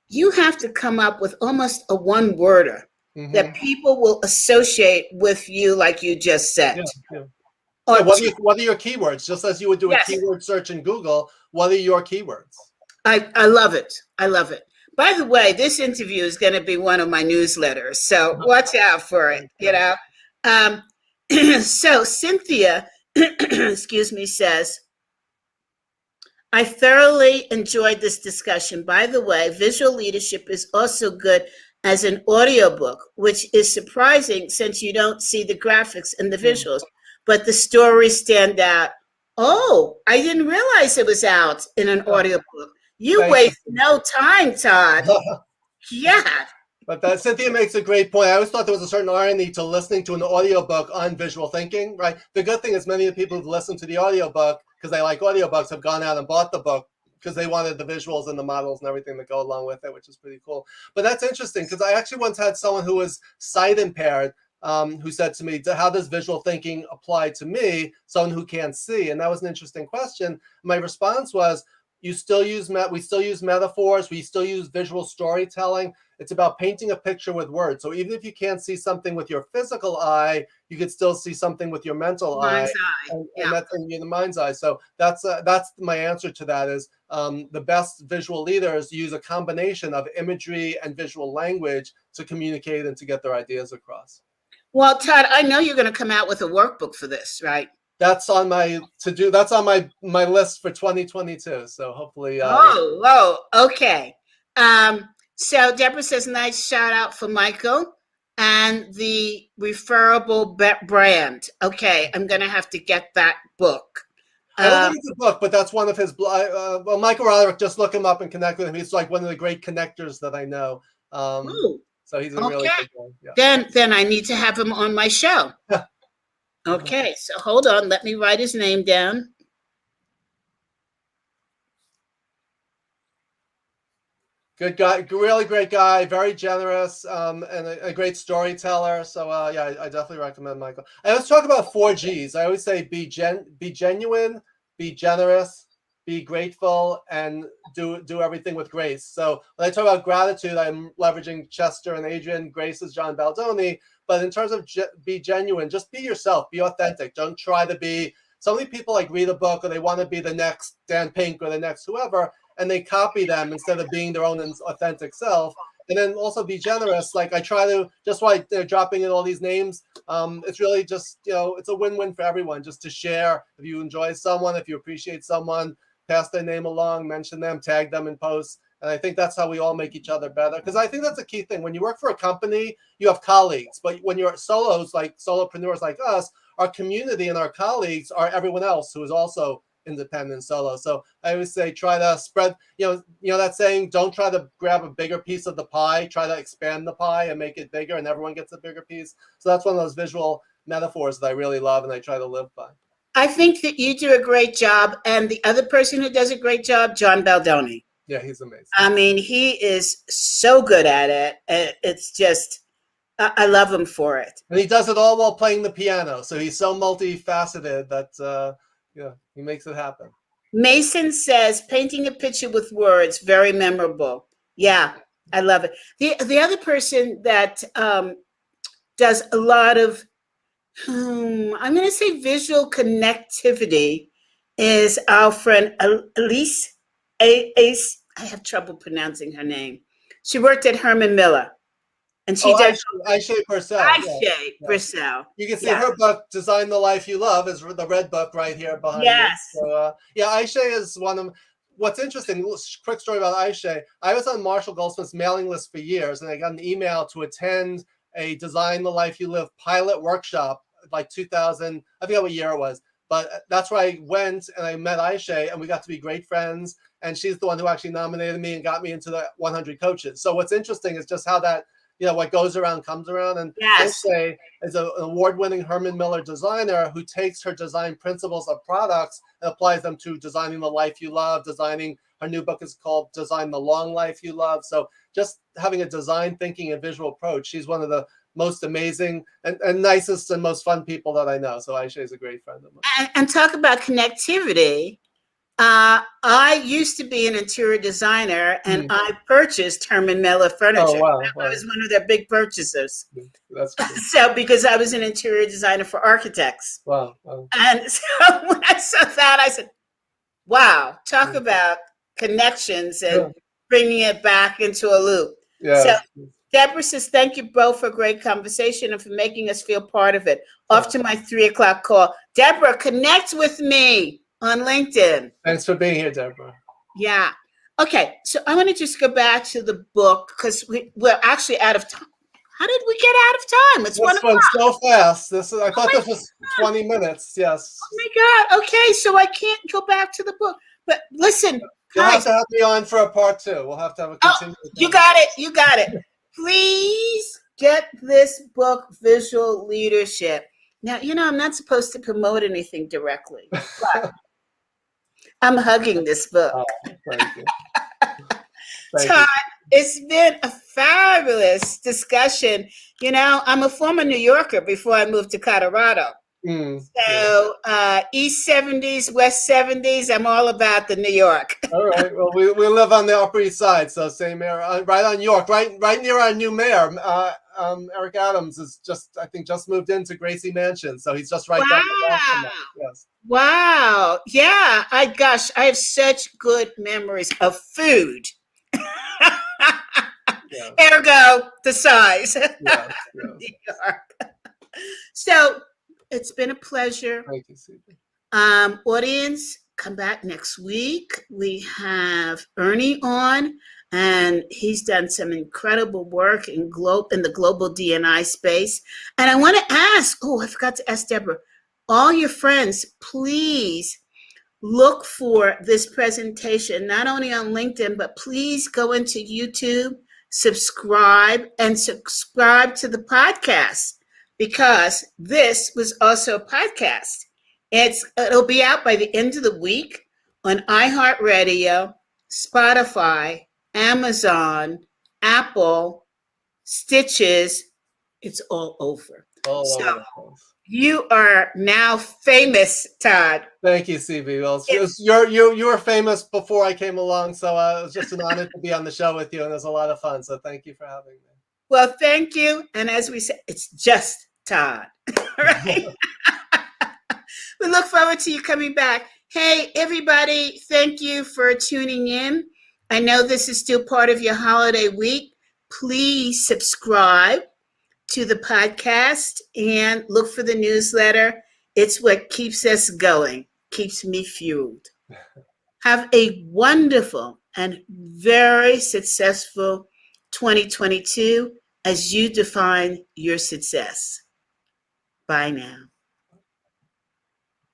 You have to come up with almost a one-worder that people will associate with you like you just said. What are your keywords? Just as you would do a keyword search in Google, what are your keywords? I love it. By the way, this interview is going to be one of my newsletters, so watch out for it, So Cynthia, excuse me, says, I thoroughly enjoyed this discussion. By the way, visual leadership is also good as an audiobook, which is surprising since you don't see the graphics and the visuals. But the stories stand out. Oh, I didn't realize it was out in an audiobook. You waste no time, Todd. But Cynthia makes a great point. I always thought there was a certain irony to listening to an audiobook on visual thinking, right? The good thing is many of the people who've listened to the audiobook because they like audiobooks have gone out and bought the book because they wanted the visuals and the models and everything that go along with it, which is pretty cool. But that's interesting because I actually once had someone who was sight impaired who said to me, how does visual thinking apply to me, someone who can't see? And that was an interesting question. My response was, we still use metaphors, we still use visual storytelling. It's about painting a picture with words. So even if you can't see something with your physical eye, you could still see something with your mental eye. And that's in the mind's eye. So that's my answer to that is the best visual leaders use a combination of imagery and visual language to communicate and to get their ideas across. Well, Todd, I know you're going to come out with a workbook for this, right? That's on my to-do. That's on my list for 2022. So hopefully. Okay. So Deborah says, nice shout out for Michael and the referable brand. Okay, I'm going to have to get that book. I don't think it's a book, but that's one of his. Well, Michael Roderick, just look him up and connect with him. He's like one of the great connectors that I know. So he's a really good one. Yeah. Then I need to have him on my show. Okay, so hold on. Let me write his name down. Good guy, really great guy, very generous, and a great storyteller. So yeah, I definitely recommend Michael. I always talk about 4 Gs. I always say be genuine, be generous, be grateful, and do everything with grace. So when I talk about gratitude, I'm leveraging Schuster and Adrian. Grace is John Baldoni. But in terms of be genuine, just be yourself, be authentic. Don't try to be, so many people like read a book or they want to be the next Dan Pink or the next whoever, and they copy them instead of being their own authentic self. And then also be generous. Like I try to, just why they're dropping in all these names, it's really just, it's a win-win for everyone just to share. If you enjoy someone, if you appreciate someone, pass their name along, mention them, tag them in posts. And I think that's how we all make each other better. Because I think that's a key thing. When you work for a company, you have colleagues. But when you're solos, like solopreneurs like us, our community and our colleagues are everyone else who is also independent solo. So I always say, try to spread, that saying, don't try to grab a bigger piece of the pie, try to expand the pie and make it bigger and everyone gets a bigger piece. So that's one of those visual metaphors that I really love and I try to live by. I think that you do a great job. And the other person who does a great job, John Baldoni. Yeah, he's amazing. I mean, he is so good at it. It's just, I love him for it. And he does it all while playing the piano. So he's so multifaceted that, he makes it happen. Mason says, painting a picture with words, very memorable. Yeah, I love it. The other person that does a lot of, I'm going to say visual connectivity is our friend Elise. Ace, I have trouble pronouncing her name. She worked at Herman Miller, and she did Aisha Purcell. Purcell. You can see her book, "Design the Life You Love," is the red book right here behind me. So, Aisha is one of. What's interesting? Quick story about Aisha. I was on Marshall Goldsmith's mailing list for years, and I got an email to attend a Design the Life You Live pilot workshop, like 2000. I forget what year it was. But that's where I went and I met Aisha and we got to be great friends. And she's the one who actually nominated me and got me into the 100 coaches. So what's interesting is just how that, what goes around comes around. And Aisha is an award-winning Herman Miller designer who takes her design principles of products and applies them to designing the life you love, designing, her new book is called Design the Long Life You Love. So just having a design thinking and visual approach, she's one of the most amazing and nicest and most fun people that I know. So Aisha is a great friend of mine. And talk about connectivity. I used to be an interior designer and I purchased Herman Miller furniture. Oh, wow. I was one of their big purchasers. That's cool. So because I was an interior designer for architects. Wow. And so when I saw that, I said, wow, talk about connections and bringing it back into a loop. Yeah. So Deborah says, thank you both for a great conversation and for making us feel part of it. Off to my 3:00 call. Deborah, connect with me on LinkedIn. Thanks for being here, Deborah. Yeah. Okay. So I want to just go back to the book because we're actually out of time. How did we get out of time? It's 1 o'clock. So fast. I thought this was 20 minutes. Yes. Oh my God. Okay. So I can't go back to the book. But listen, you'll have to have me on for a part 2. We'll have to have a continued. You got it. You got it. Please get this book, Visual Leadership. Now, I'm not supposed to promote anything directly, but I'm hugging this book. Oh, thank you. Todd, It's been a fabulous discussion. You know, I'm a former New Yorker before I moved to Colorado. Yeah. So East 70s, West 70s, I'm all about the New York. All right. Well, we live on the Upper East Side, so same area, right on York, right near our new mayor. Eric Adams is I think just moved into Gracie Mansion, so he's just right down the block from us. Yes. Wow. Yeah. I have such good memories of food. Yes. Ergo, the size. Yes. New York. So it's been a pleasure. Thank you, Stevie. Audience, come back next week. We have Ernie on, and he's done some incredible work in the global D&I space. And I want to ask, I forgot to ask Deborah, all your friends, please look for this presentation, not only on LinkedIn, but please go into YouTube, subscribe to the podcast, because this was also a podcast. It'll be out by the end of the week on iHeartRadio, Spotify, Amazon, Apple, Stitches. It's all over. So you are now famous, Todd. Thank you, CB. Well, you were famous before I came along, so it was just an honor to be on the show with you, and it was a lot of fun. So thank you for having me. Well, thank you. And as we said, it's just Todd. Right? We look forward to you coming back. Hey, everybody, thank you for tuning in. I know this is still part of your holiday week. Please subscribe to the podcast and look for the newsletter. It's what keeps us going, keeps me fueled. Have a wonderful and very successful 2022 as you define your success. Bye now.